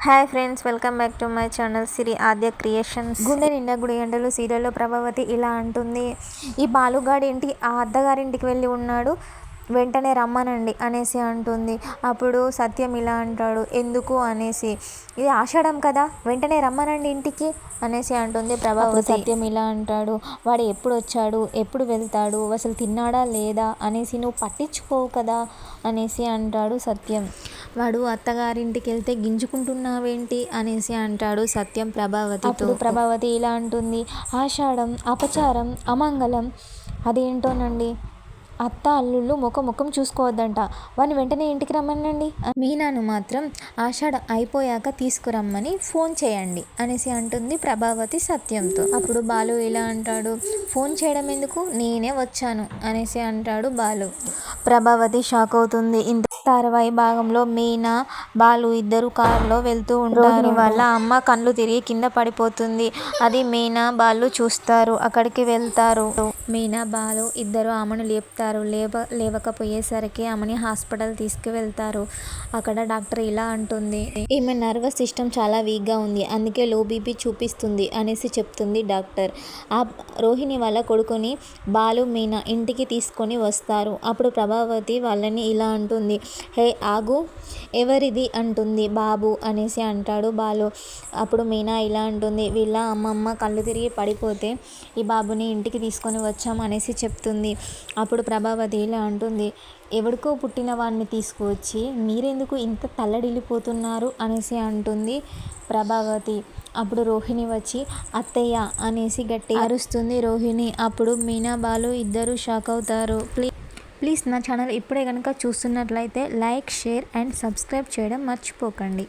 Hi friends, welcome back to my channel Siri Aadya creations. గుండె నిండా గుడి గంటలు సీరియల్లో ప్రభావతి ఇలా అంటుంది, ఈ బాలుగాడు ఏంటి ఆ అత్తగారింటికి వెళ్ళి ఉన్నాడు, వెంటనే రమ్మనండి అనేసి అంటుంది. అప్పుడు సత్యం ఇలా అంటాడు, ఎందుకు అనేసి, ఇది ఆషాఢం కదా, వెంటనే రమ్మనండి ఇంటికి అనేసి అంటుంది ప్రభావతి. సత్యం ఇలా అంటాడు, వాడు ఎప్పుడు వచ్చాడు, ఎప్పుడు వెళ్తాడు, అసలు తిన్నాడా లేదా అనేసి నువ్వు పట్టించుకోవు కదా అనేసి అంటాడు సత్యం. వాడు అత్తగారింటికి వెళ్తే గింజుకుంటున్నావేంటి అనేసి అంటాడు సత్యం ప్రభావతితో. అప్పుడు ప్రభావతి ఇలా అంటుంది, ఆషాఢం, అపచారం, అమంగళం, అదేంటోనండి, అత్త అల్లుళ్ళు ముఖం చూసుకోవద్దంట, వాడిని వెంటనే ఇంటికి రమ్మనండి, మీనాను మాత్రం ఆషాఢం అయిపోయాక తీసుకురమ్మని ఫోన్ చేయండి అనేసి అంటుంది ప్రభావతి సత్యంతో. అప్పుడు బాలు ఇలా అంటాడు, ఫోన్ చేయడం ఎందుకు, నేనే వచ్చాను అనేసి అంటాడు బాలు. ప్రభావతి షాక్ అవుతుంది. ఇంత తర్వాయి భాగంలో మీనా బాలు ఇద్దరు కారులో వెళ్తూ ఉంటారు. వాళ్ళ అమ్మ కళ్ళు తిరిగి కింద పడిపోతుంది. అది మీనా బాలు చూస్తారు. అక్కడికి వెళ్తారు. మీనా బాలు ఇద్దరు ఆమెను లేపుతారు. లేవకపోయేసరికి ఆమెని హాస్పిటల్ తీసుకువెళ్తారు. అక్కడ డాక్టర్ ఇలా అంటుంది, ఈమె నర్వస్ సిస్టమ్ చాలా వీక్గా ఉంది, అందుకే లో బీపీ చూపిస్తుంది అనేసి చెప్తుంది డాక్టర్. ఆ రోహిణి వాళ్ళ కొడుకుని బాలు మీనా ఇంటికి తీసుకొని వస్తారు. అప్పుడు ప్రభావతి వాళ్ళని ఇలా అంటుంది, హే ఆగు, ఎవరిది అంటుంది. బాబు అనేసి అంటాడు బాలు. అప్పుడు మీనా ఇలా అంటుంది, వీళ్ళ అమ్మమ్మ కళ్ళు తిరిగి పడిపోతే ఈ బాబుని ఇంటికి తీసుకొని వచ్చాం అనేసి చెప్తుంది. అప్పుడు ప్రభావతి ఇలా అంటుంది, ఎవడికో పుట్టిన వాడిని తీసుకువచ్చి మీరెందుకు ఇంత తల్లడిల్లిపోతున్నారు అనేసి అంటుంది ప్రభావతి. అప్పుడు రోహిణి వచ్చి అత్తయ్య అనేసి గట్టి అరుస్తుంది రోహిణి. అప్పుడు మీనా బాలు ఇద్దరు షాక్ అవుతారు. ప్లీజ్ నా ఛానల్ ఇప్పుడే కనుక చూస్తున్నట్లయితే లైక్, షేర్ అండ్ సబ్స్క్రైబ్ చేయడం మర్చిపోకండి.